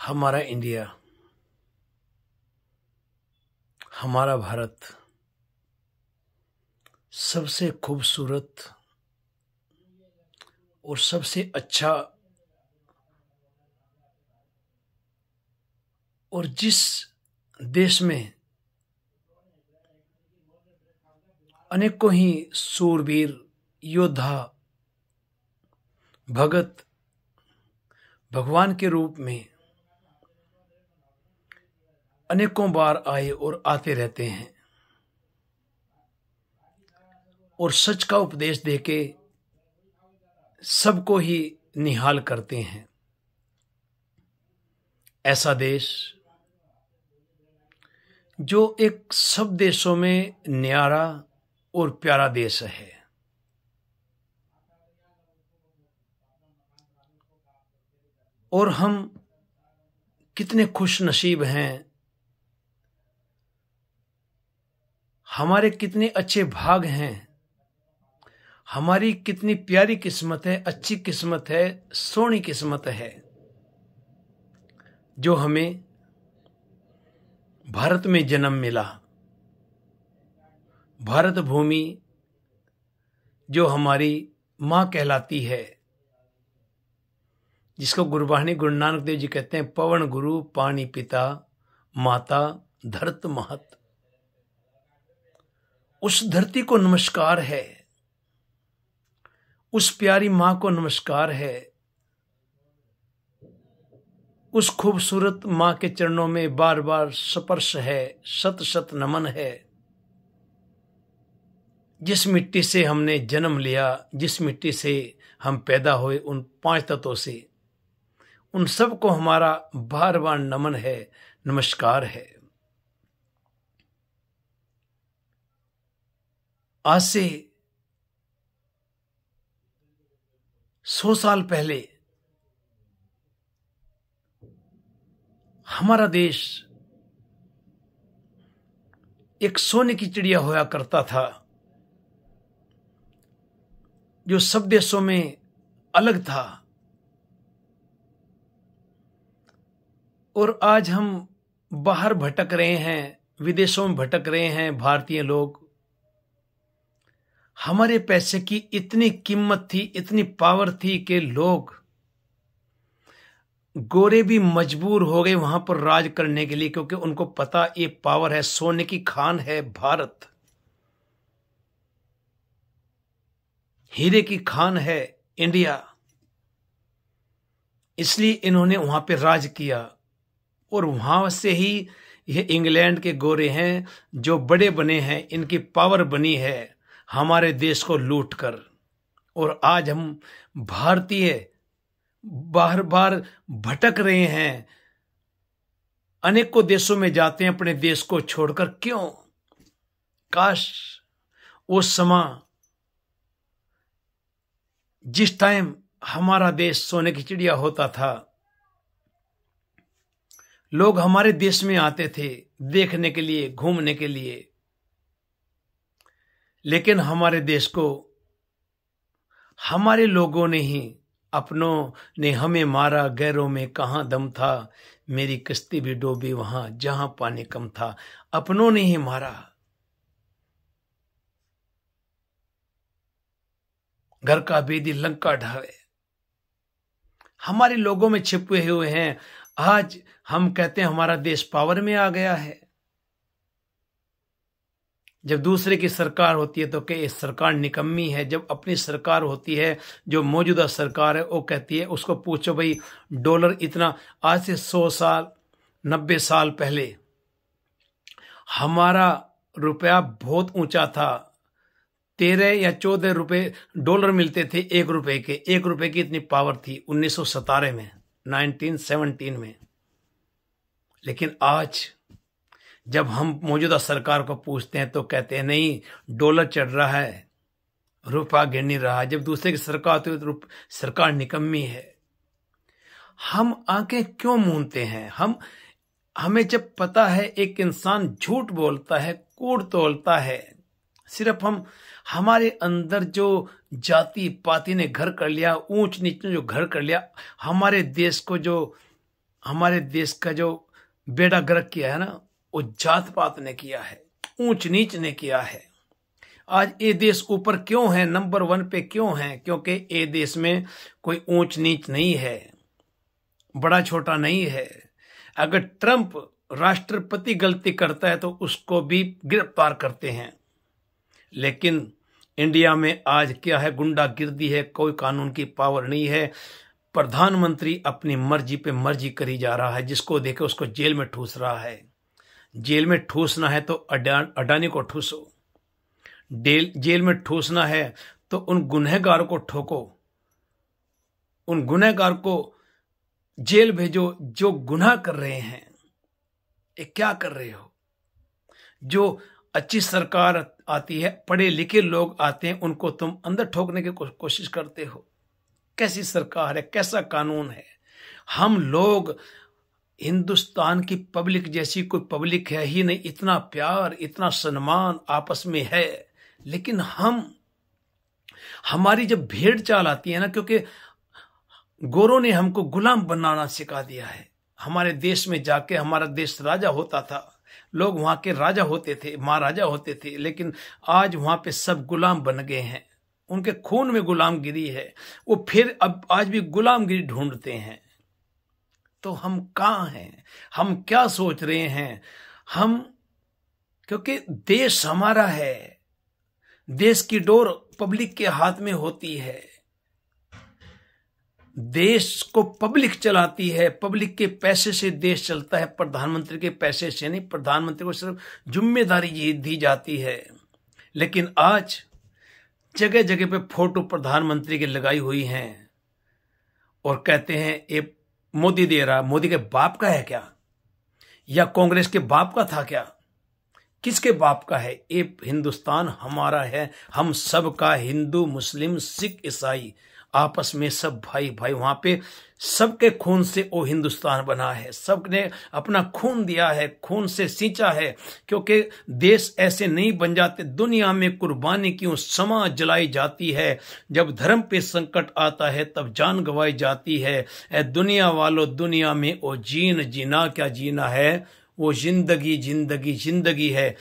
हमारा इंडिया, हमारा भारत सबसे खूबसूरत और सबसे अच्छा और जिस देश में अनेकों ही सूरवीर योद्धा भगत भगवान के रूप में अनेकों बार आए और आते रहते हैं और सच का उपदेश देके सबको ही निहाल करते हैं। ऐसा देश जो एक सब देशों में न्यारा और प्यारा देश है। और हम कितने खुश नसीब हैं, हमारे कितने अच्छे भाग हैं, हमारी कितनी प्यारी किस्मत है, अच्छी किस्मत है, सोहनी किस्मत है जो हमें भारत में जन्म मिला। भारत भूमि जो हमारी मां कहलाती है, जिसको गुरबाणी गुरु नानक देव जी कहते हैं, पवन गुरु पानी पिता माता धरत महत। उस धरती को नमस्कार है, उस प्यारी मां को नमस्कार है, उस खूबसूरत मां के चरणों में बार बार स्पर्श है, शत शत नमन है। जिस मिट्टी से हमने जन्म लिया, जिस मिट्टी से हम पैदा हुए, उन 5 तत्वों से, उन सब को हमारा बार बार नमन है, नमस्कार है। आज से 100 साल पहले हमारा देश एक सोने की चिड़िया होया करता था, जो सब देशों में अलग था। और आज हम बाहर भटक रहे हैं, विदेशों में भटक रहे हैं भारतीय लोग। हमारे पैसे की इतनी कीमत थी, इतनी पावर थी कि लोग गोरे भी मजबूर हो गए वहां पर राज करने के लिए, क्योंकि उनको पता ये पावर है, सोने की खान है भारत, हीरे की खान है इंडिया। इसलिए इन्होंने वहां पे राज किया। और वहां से ही ये इंग्लैंड के गोरे हैं जो बड़े बने हैं, इनकी पावर बनी है हमारे देश को लूट कर। और आज हम भारतीय बार बार भटक रहे हैं, अनेकों देशों में जाते हैं अपने देश को छोड़कर। क्यों? काश वो समय जिस टाइम हमारा देश सोने की चिड़िया होता था, लोग हमारे देश में आते थे देखने के लिए, घूमने के लिए। लेकिन हमारे देश को हमारे लोगों ने ही, अपनों ने हमें मारा, गैरों में कहां दम था, मेरी किश्ती भी डूबी वहां जहां पानी कम था। अपनों ने ही मारा। घर का बेदी लंका ढावे, हमारे लोगों में छिपे हुए हैं। आज हम कहते हैं हमारा देश पावर में आ गया है। जब दूसरे की सरकार होती है तो कि सरकार निकम्मी है। जब अपनी सरकार होती है, जो मौजूदा सरकार है, वो कहती है, उसको पूछो भाई डॉलर इतना। आज से 100 साल 90 साल पहले हमारा रुपया बहुत ऊंचा था। 13 या 14 रुपए डॉलर मिलते थे 1 रुपए के। 1 रुपए की इतनी पावर थी 1917 में, 1917 में। लेकिन आज जब हम मौजूदा सरकार को पूछते हैं तो कहते हैं नहीं, डॉलर चढ़ रहा है, रुपया गिर नहीं रहा। जब दूसरे की सरकार होती है तो सरकार निकम्मी है। हम आंखें क्यों मूंदते हैं? हमें जब पता है एक इंसान झूठ बोलता है, कूड़ तोलता है, सिर्फ हमारे अंदर जो जाति पाति ने घर कर लिया, ऊंच नीच ने जो घर कर लिया, हमारे देश को जो हमारे देश का जो बेड़ा गर्क किया है ना, वो जात पात ने किया है, ऊंच नीच ने किया है। आज ये देश ऊपर क्यों है, नंबर 1 पे क्यों है? क्योंकि ये देश में कोई ऊंच नीच नहीं है, बड़ा छोटा नहीं है। अगर ट्रंप राष्ट्रपति गलती करता है तो उसको भी गिरफ्तार करते हैं, लेकिन इंडिया में आज क्या है? गुंडागिर्दी है, कोई कानून की पावर नहीं है। प्रधानमंत्री अपनी मर्जी पे मर्जी करी जा रहा है, जिसको देखे उसको जेल में ठूस रहा है। जेल में ठूसना है तो अडानी को ठूसो, जेल में ठूसना है तो उन गुनहगारों को ठोको, उन गुनहगार को जेल भेजो जो गुनाह कर रहे हैं। ये क्या कर रहे हो? जो अच्छी सरकार आती है, पढ़े लिखे लोग आते हैं, उनको तुम अंदर ठोकने की कोशिश करते हो। कैसी सरकार है, कैसा कानून है? हम लोग, हिंदुस्तान की पब्लिक जैसी कोई पब्लिक है ही नहीं। इतना प्यार, इतना सम्मान आपस में है, लेकिन हमारी जब भेड़ चाल आती है ना, क्योंकि गोरों ने हमको गुलाम बनाना सिखा दिया है। हमारे देश में जाके, हमारा देश राजा होता था, लोग वहां के राजा होते थे, महाराजा होते थे, लेकिन आज वहां पे सब गुलाम बन गए हैं। उनके खून में गुलामगिरी है, वो फिर अब आज भी गुलामगिरी ढूंढते हैं। तो हम कहां हैं? हम क्या सोच रहे हैं? क्योंकि देश हमारा है, देश की डोर पब्लिक के हाथ में होती है, देश को पब्लिक चलाती है, पब्लिक के पैसे से देश चलता है, प्रधानमंत्री के पैसे से नहीं। प्रधानमंत्री को सिर्फ जिम्मेदारी दी जाती है, लेकिन आज जगह जगह पे फोटो प्रधानमंत्री की लगाई हुई हैं और कहते हैं ये मोदी दे रहा। मोदी के बाप का है क्या? या कांग्रेस के बाप का था क्या? किसके बाप का है? ये हिंदुस्तान हमारा है, हम सब का, हिंदू, मुस्लिम, सिख, ईसाई, आपस में सब भाई भाई। वहां पे सबके खून से वो हिंदुस्तान बना है, सबने अपना खून दिया है, खून से सींचा है। क्योंकि देश ऐसे नहीं बन जाते, दुनिया में कुर्बानी क्यों समा जलाई जाती है। जब धर्म पे संकट आता है तब जान गंवाई जाती है। ए दुनिया वालों, दुनिया में वो जीना क्या जीना है, वो जिंदगी जिंदगी जिंदगी है।